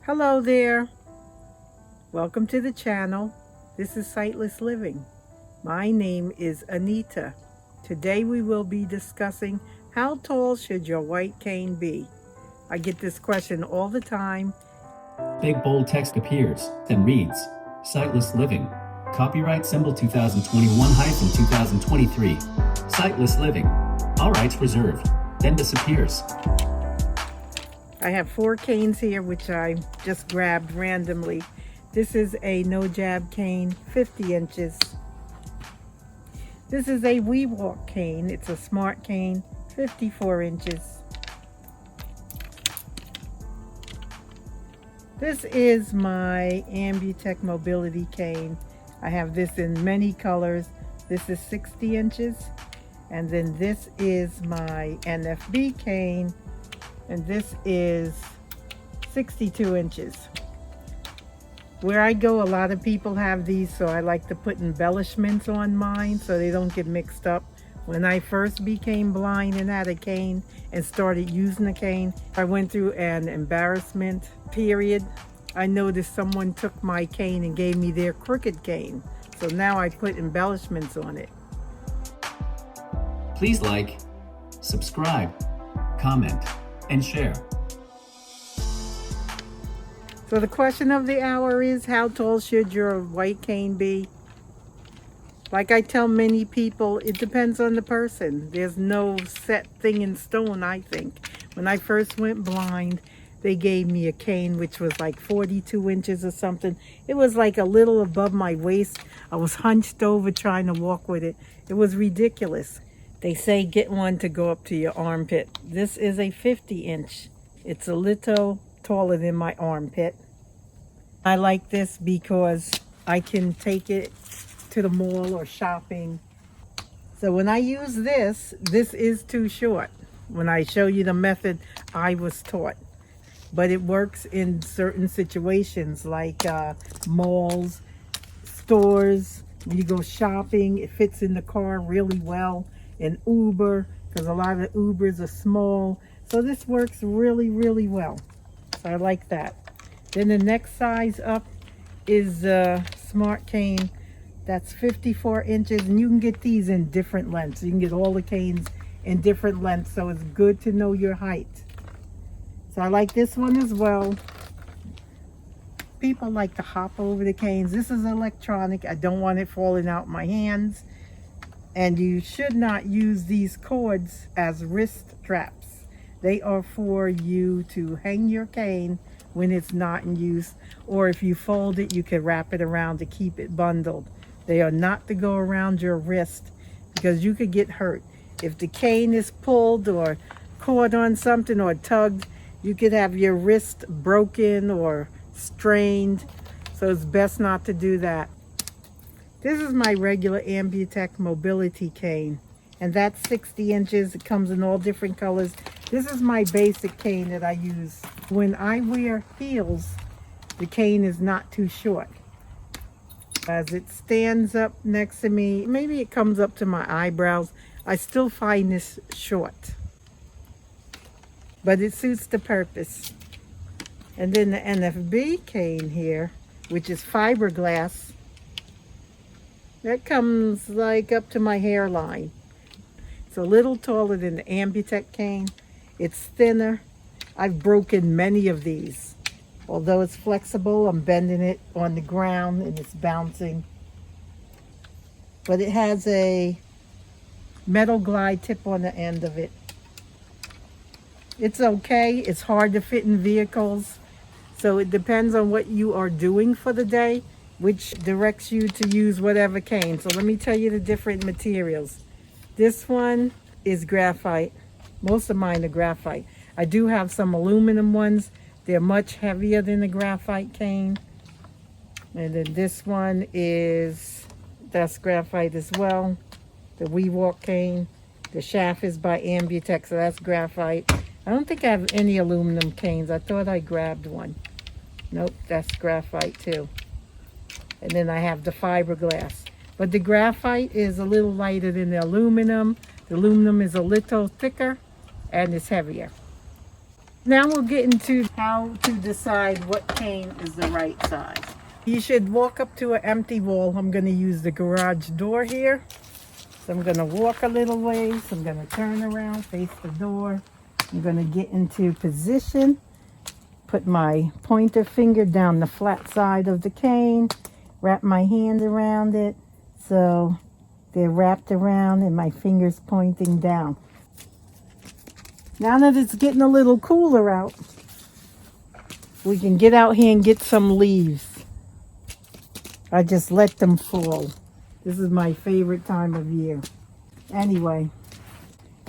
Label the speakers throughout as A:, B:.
A: Hello there. Welcome to the channel. This is Sightless Living. My name is Anita. Today we will be discussing how tall should your white cane be? I get this question all the time.
B: Big bold text appears, then reads, Sightless Living. Copyright symbol 2021-2023. Sightless Living. All rights reserved. Then disappears.
A: I have 4 canes here which I just grabbed randomly. This is a no jab cane, 50 inches. This is a We Walk cane. It's a smart cane, 54 inches. This is my Ambutech mobility cane. I have this in many colors. This is 60 inches. And then this is my NFB cane. And this is 62 inches. Where I go, a lot of people have these, so I like to put embellishments on mine so they don't get mixed up. When I first became blind and had a cane and started using a cane, I went through an embarrassment period. I noticed someone took my cane and gave me their crooked cane. So now I put embellishments on it.
B: Please like, subscribe, comment, and share.
A: So the question of the hour is, how tall should your white cane be? Like I tell many people, it depends on the person. There's no set thing in stone, I think. When I first went blind, they gave me a cane which was like 42 inches or something. It was like a little above my waist. I was hunched over trying to walk with it. It was ridiculous. They say get one to go up to your armpit. This is a 50 inch. It's a little taller than my armpit. I like this because I can take it to the mall or shopping. So when I use this is too short. When I show you the method I was taught. But it works in certain situations like malls, stores. When you go shopping, it fits in the car really well. In Uber, because a lot of Ubers are small. So this works really, really well. So I like that. Then the next size up is a smart cane. That's 54 inches, and you can get these in different lengths. You can get all the canes in different lengths, so it's good to know your height. So I like this one as well. People like to hop over the canes. This is electronic. I don't want it falling out my hands. And you should not use these cords as wrist straps. They are for you to hang your cane when it's not in use, or if you fold it, you can wrap it around to keep it bundled. They are not to go around your wrist because you could get hurt. If the cane is pulled or caught on something or tugged, you could have your wrist broken or strained. So it's best not to do that. This is my regular Ambutech mobility cane, and that's 60 inches. It comes in all different colors. This is my basic cane that I use. When I wear heels, the cane is not too short. As it stands up next to me, maybe it comes up to my eyebrows, I still find this short. But it suits the purpose. And then the NFB cane here, which is fiberglass, that comes like up to my hairline. It's a little taller than the Ambutech cane. It's thinner. I've broken many of these. Although it's flexible, I'm bending it on the ground and it's bouncing. But it has a metal glide tip on the end of it. It's okay. It's hard to fit in vehicles. So it depends on what you are doing for the day, which directs you to use whatever cane. So let me tell you the different materials. This one is graphite. Most of mine are graphite. I do have some aluminum ones. They're much heavier than the graphite cane. And then this one that's graphite as well. The We Walk cane. The shaft is by Ambutech, so that's graphite. I don't think I have any aluminum canes. I thought I grabbed one. Nope, that's graphite too. And then I have the fiberglass. But the graphite is a little lighter than the aluminum. The aluminum is a little thicker and it's heavier. Now we'll get into how to decide what cane is the right size. You should walk up to an empty wall. I'm going to use the garage door here. So I'm going to walk a little ways. I'm going to turn around, face the door. I'm going to get into position. Put my pointer finger down the flat side of the cane. Wrap my hand around it so they're wrapped around and my finger's pointing down. Now that it's getting a little cooler out, we can get out here and get some leaves. I just let them fall. This is my favorite time of year. Anyway,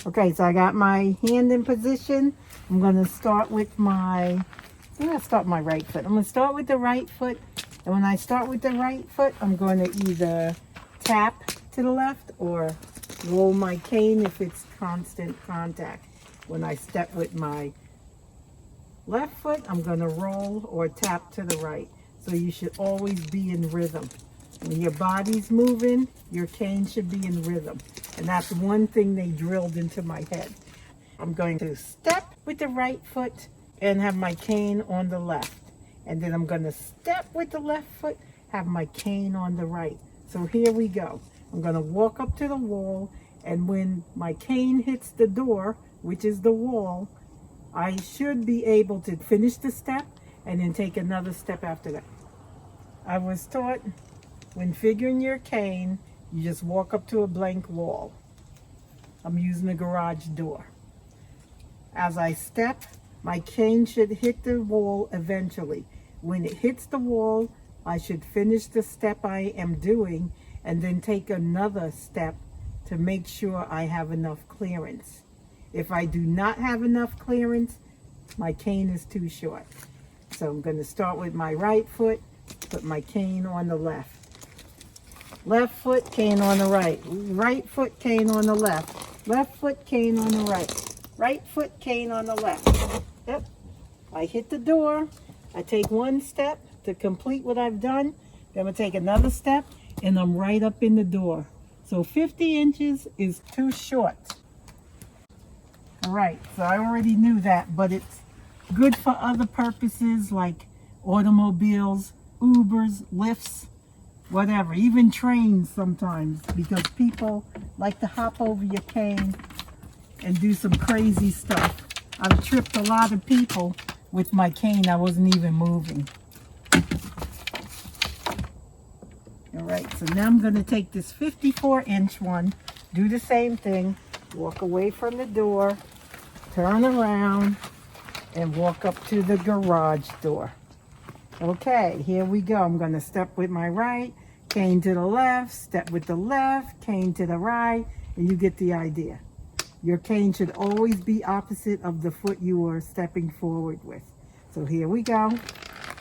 A: okay, so I got my hand in position. I'm going to start with my, I'm going to start my right foot. I'm going to start with the right foot. And when I start with the right foot, I'm going to either tap to the left or roll my cane if it's constant contact. When I step with my left foot, I'm going to roll or tap to the right. So you should always be in rhythm. When your body's moving, your cane should be in rhythm. And that's one thing they drilled into my head. I'm going to step with the right foot and have my cane on the left. And then I'm going to step with the left foot, have my cane on the right. So here we go. I'm going to walk up to the wall, and when my cane hits the door, which is the wall, I should be able to finish the step and then take another step after that. I was taught when figuring your cane, you just walk up to a blank wall. I'm using the garage door. As I step, my cane should hit the wall eventually. When it hits the wall, I should finish the step I am doing and then take another step to make sure I have enough clearance. If I do not have enough clearance, my cane is too short. So I'm going to start with my right foot, put my cane on the left. Left foot, cane on the right. Right foot, cane on the left. Left foot, cane on the right. Right foot, cane on the left. Yep. I hit the door. I take one step to complete what I've done. Then I'm going to take another step, and I'm right up in the door. So 50 inches is too short. All right, so I already knew that, but it's good for other purposes like automobiles, Ubers, lifts, whatever, even trains sometimes, because people like to hop over your cane and do some crazy stuff. I've tripped a lot of people with my cane. I wasn't even moving. All right, so now I'm going to take this 54-inch one, do the same thing, walk away from the door, turn around, and walk up to the garage door. Okay, here we go. I'm going to step with my right, cane to the left, step with the left, cane to the right, and you get the idea. Your cane should always be opposite of the foot you are stepping forward with. So here we go.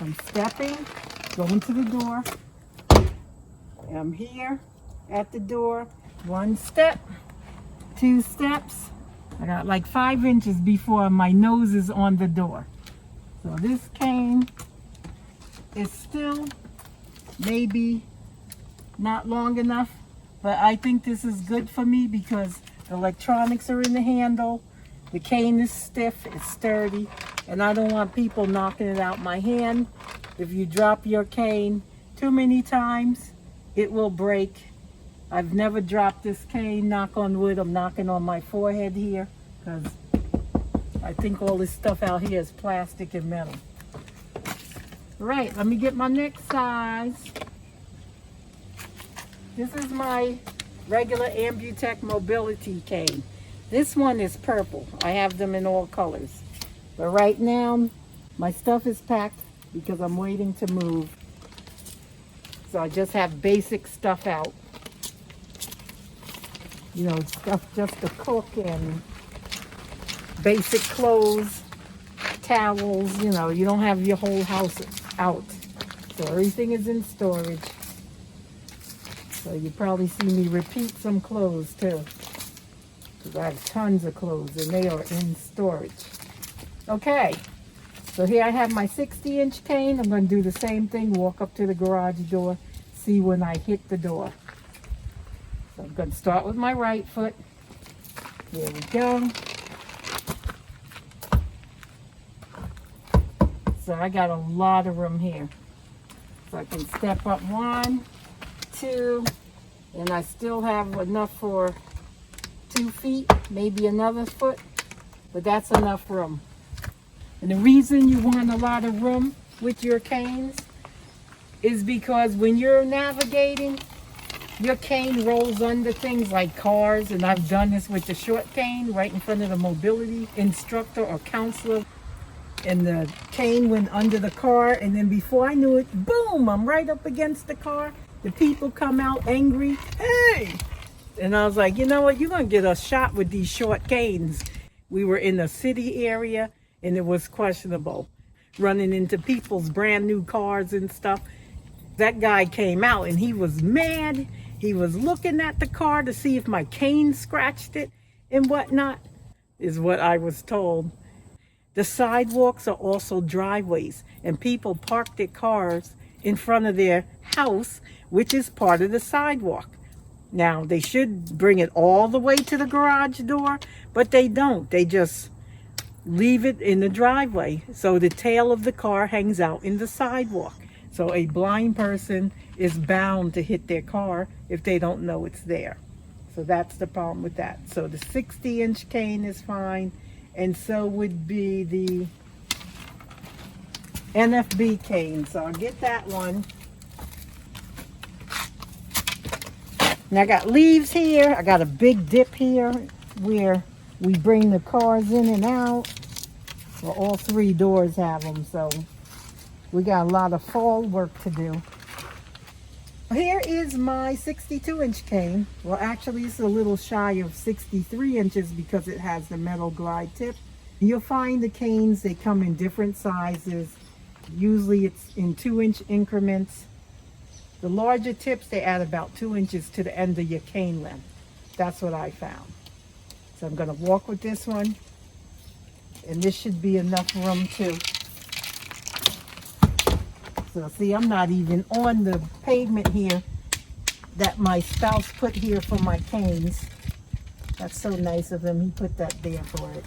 A: I'm stepping, going to the door. I'm here at the door. One step, two steps. I got like 5 inches before my nose is on the door. So this cane is still maybe not long enough, but I think this is good for me because the electronics are in the handle. The cane is stiff, it's sturdy, and I don't want people knocking it out my hand. If you drop your cane too many times, it will break. I've never dropped this cane, knock on wood. I'm knocking on my forehead here because I think all this stuff out here is plastic and metal. All right, let me get my next size. This is my regular Ambutech mobility cane. This one is purple. I have them in all colors. But right now, my stuff is packed because I'm waiting to move. So I just have basic stuff out. You know, stuff just to cook and basic clothes, towels, you know, you don't have your whole house out. So everything is in storage. So you probably see me repeat some clothes too. Because I have tons of clothes and they are in storage. Okay, so here I have my 60-inch cane. I'm going to do the same thing, walk up to the garage door, see when I hit the door. So I'm going to start with my right foot. Here we go. So I got a lot of room here. So I can step up 1, 2, and I still have enough for 2 feet, maybe another foot, but that's enough room. And the reason you want a lot of room with your canes is because when you're navigating, your cane rolls under things like cars, and I've done this with the short cane right in front of the mobility instructor or counselor, and the cane went under the car, and then before I knew it, boom, I'm right up against the car. The people come out angry, hey! And I was like, you know what, you're gonna get a shot with these short canes. We were in a city area, and it was questionable, running into people's brand new cars and stuff. That guy came out and he was mad. He was looking at the car to see if my cane scratched it and whatnot, is what I was told. The sidewalks are also driveways, and people park their cars in front of their house, which is part of the sidewalk. Now, they should bring it all the way to the garage door, but they don't. They just leave it in the driveway. So the tail of the car hangs out in the sidewalk. So a blind person is bound to hit their car if they don't know it's there. So that's the problem with that. So the 60-inch cane is fine, and so would be the NFB cane. So I'll get that one. Now I got leaves here. I got a big dip here where we bring the cars in and out. Well, all 3 doors have them, so we got a lot of fall work to do. Here is my 62-inch cane. Well, actually, it's a little shy of 63 inches because it has the metal glide tip. You'll find the canes, they come in different sizes. Usually it's in 2-inch increments. The larger tips, they add about 2 inches to the end of your cane length. That's what I found. So I'm going to walk with this one. And this should be enough room too. So see, I'm not even on the pavement here that my spouse put here for my canes. That's so nice of him. He put that there for it.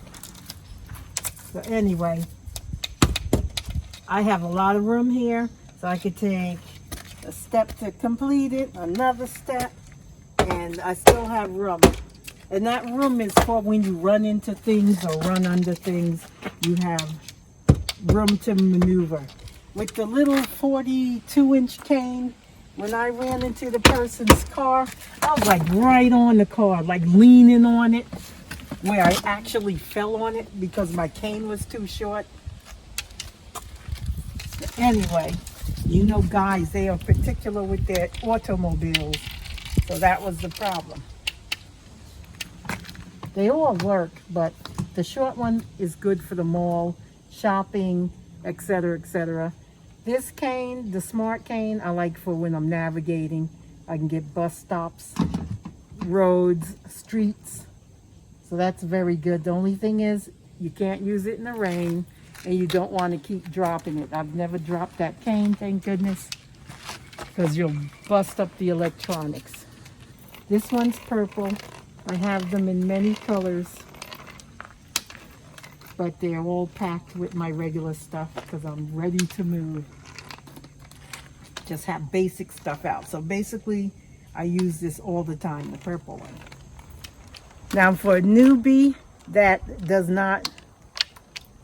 A: So anyway, I have a lot of room here, so I could take a step to complete it, another step, and I still have room. And that room is for when you run into things or run under things, you have room to maneuver. With the little 42-inch cane, when I ran into the person's car, I was like right on the car, like leaning on it, where I actually fell on it because my cane was too short. Anyway, you know guys, they are particular with their automobiles, so that was the problem. They all work, but the short one is good for the mall, shopping, etc., etc. This cane, the smart cane, I like for when I'm navigating. I can get bus stops, roads, streets. So that's very good. The only thing is you can't use it in the rain, and you don't want to keep dropping it. I've never dropped that cane, thank goodness, because you'll bust up the electronics. This one's purple. I have them in many colors, but they're all packed with my regular stuff because I'm ready to move. Just have basic stuff out. So basically, I use this all the time, the purple one. Now for a newbie that does not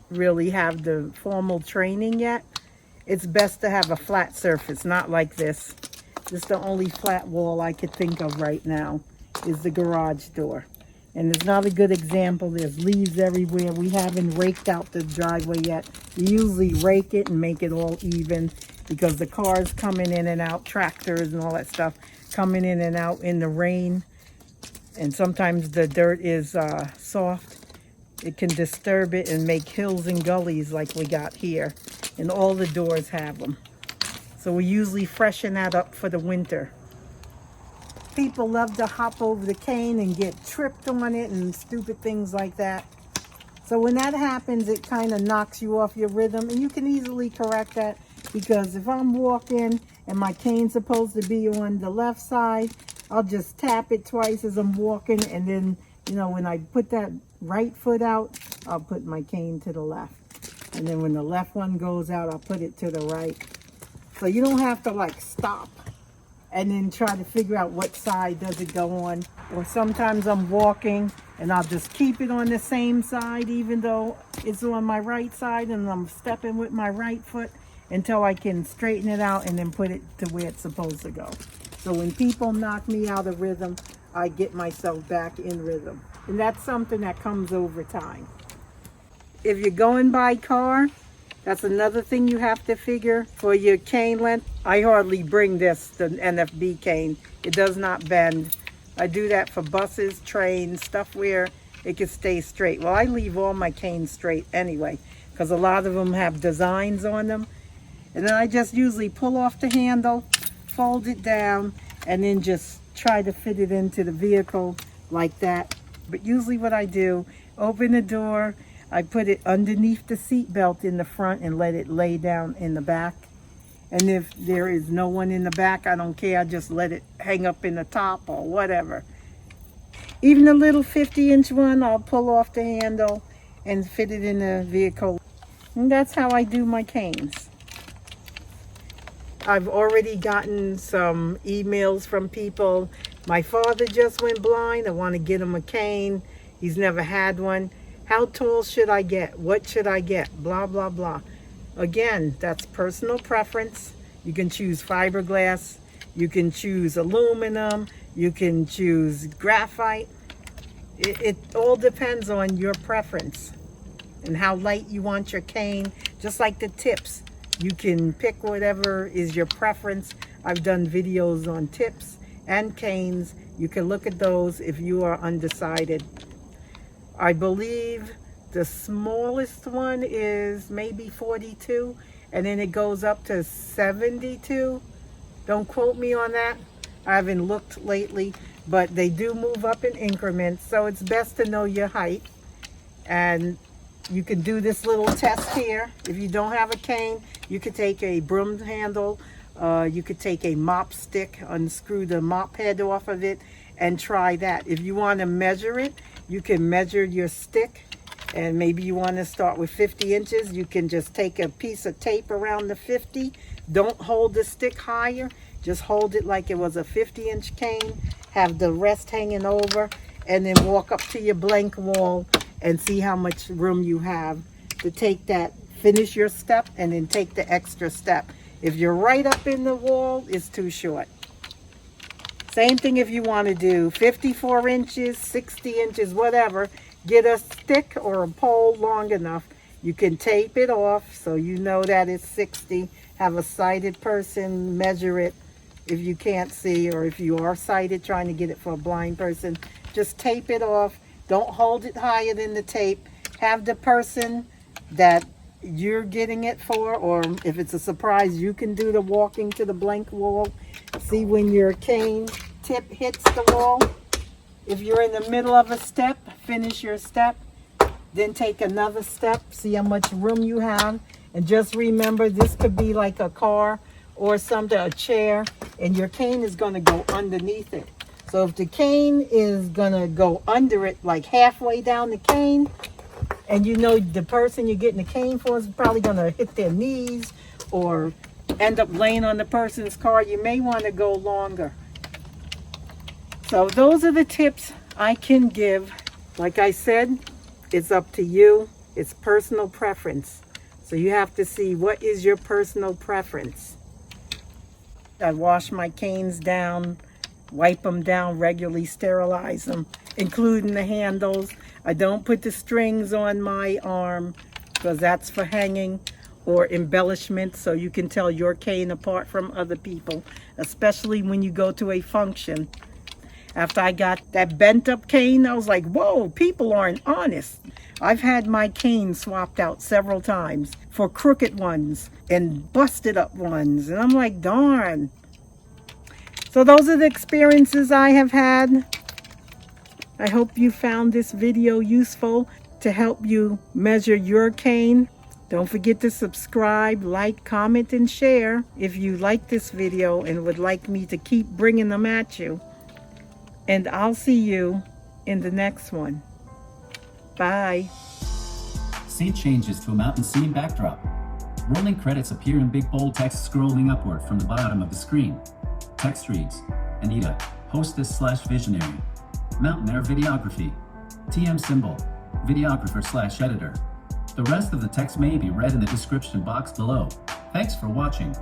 A: really have the formal training yet, it's best to have a flat surface, not like this. This is the only flat wall I could think of right now, is the garage door. And it's not a good example. There's leaves everywhere. We haven't raked out the driveway yet. We usually rake it and make it all even because the cars coming in and out, tractors and all that stuff, coming in and out in the rain. And sometimes the dirt is soft. It can disturb it and make hills and gullies like we got here. And all the doors have them. So we usually freshen that up for the winter. People love to hop over the cane and get tripped on it and stupid things like that. So when that happens, it kind of knocks you off your rhythm, and you can easily correct that, because if I'm walking and my cane's supposed to be on the left side, I'll just tap it twice as I'm walking, and then, you know, when I put that right foot out, I'll put my cane to the left. And then when the left one goes out, I'll put it to the right. So you don't have to like stop and then try to figure out what side does it go on. Or sometimes I'm walking and I'll just keep it on the same side even though it's on my right side, and I'm stepping with my right foot until I can straighten it out and then put it to where it's supposed to go. So when people knock me out of rhythm, I get myself back in rhythm. And that's something that comes over time. If you're going by car, that's another thing you have to figure for your cane length. I hardly bring this, the NFB cane. It does not bend. I do that for buses, trains, stuff where it can stay straight. Well, I leave all my canes straight anyway, because a lot of them have designs on them. And then I just usually pull off the handle, fold it down, and then just try to fit it into the vehicle like that. But usually what I do, open the door, I put it underneath the seat belt in the front and let it lay down in the back. And if there is no one in the back, I don't care. I just let it hang up in the top or whatever. Even the little 50-inch one, I'll pull off the handle and fit it in the vehicle. And that's how I do my canes. I've already gotten some emails from people. My father just went blind. I want to get him a cane. He's never had one. How tall should I get? What should I get? Blah, blah, blah. Again, that's personal preference. You can choose fiberglass. You can choose aluminum. You can choose graphite. It all depends on your preference and how light you want your cane. Just like the tips. You can pick whatever is your preference. I've done videos on tips and canes. You can look at those if you are undecided. I believe the smallest one is maybe 42, and then it goes up to 72. Don't quote me on that. I haven't looked lately, but they do move up in increments, so it's best to know your height. And you can do this little test here. If you don't have a cane, you could take a broom handle, you could take a mop stick, unscrew the mop head off of it, and try that. If you want to measure it, you can measure your stick, and maybe you want to start with 50 inches. You can just take a piece of tape around the 50. Don't hold the stick higher. Just hold it like it was a 50-inch cane. Have the rest hanging over, and then walk up to your blank wall and see how much room you have to take that. Finish your step and then take the extra step. If you're right up in the wall, it's too short. Same thing if you want to do 54 inches, 60 inches, whatever. Get a stick or a pole long enough. You can tape it off so you know that it's 60. Have a sighted person measure it if you can't see, or if you are sighted trying to get it for a blind person. Just tape it off. Don't hold it higher than the tape. Have the person that you're getting it for, or if it's a surprise, you can do the walking to the blank wall. See when your cane tip hits the wall. If you're in the middle of a step, finish your step, then take another step, see how much room you have. And just remember, this could be like a car or something, a chair, and your cane is going to go underneath it. So if the cane is going to go under it, like halfway down the cane, and you know the person you're getting the cane for is probably going to hit their knees or end up laying on the person's car, you may want to go longer. So those are the tips I can give. Like I said, it's up to you. It's personal preference. So you have to see what is your personal preference. I wash my canes down, wipe them down regularly, sterilize them, including the handles. I don't put the strings on my arm because that's for hanging or embellishment, so you can tell your cane apart from other people, especially when you go to a function. After I got that bent up cane, I was like, whoa, people aren't honest. I've had my cane swapped out several times for crooked ones and busted up ones. And I'm like, darn. So those are the experiences I have had. I hope you found this video useful to help you measure your cane. Don't forget to subscribe, like, comment, and share if you like this video and would like me to keep bringing them at you. And I'll see you in the next one. Bye.
B: Scene changes to a mountain scene backdrop. Rolling credits appear in big bold text scrolling upward from the bottom of the screen. Text reads, Anita, hostess/visionary. Mountain Air Videography. TM symbol, videographer/editor. The rest of the text may be read in the description box below. Thanks for watching.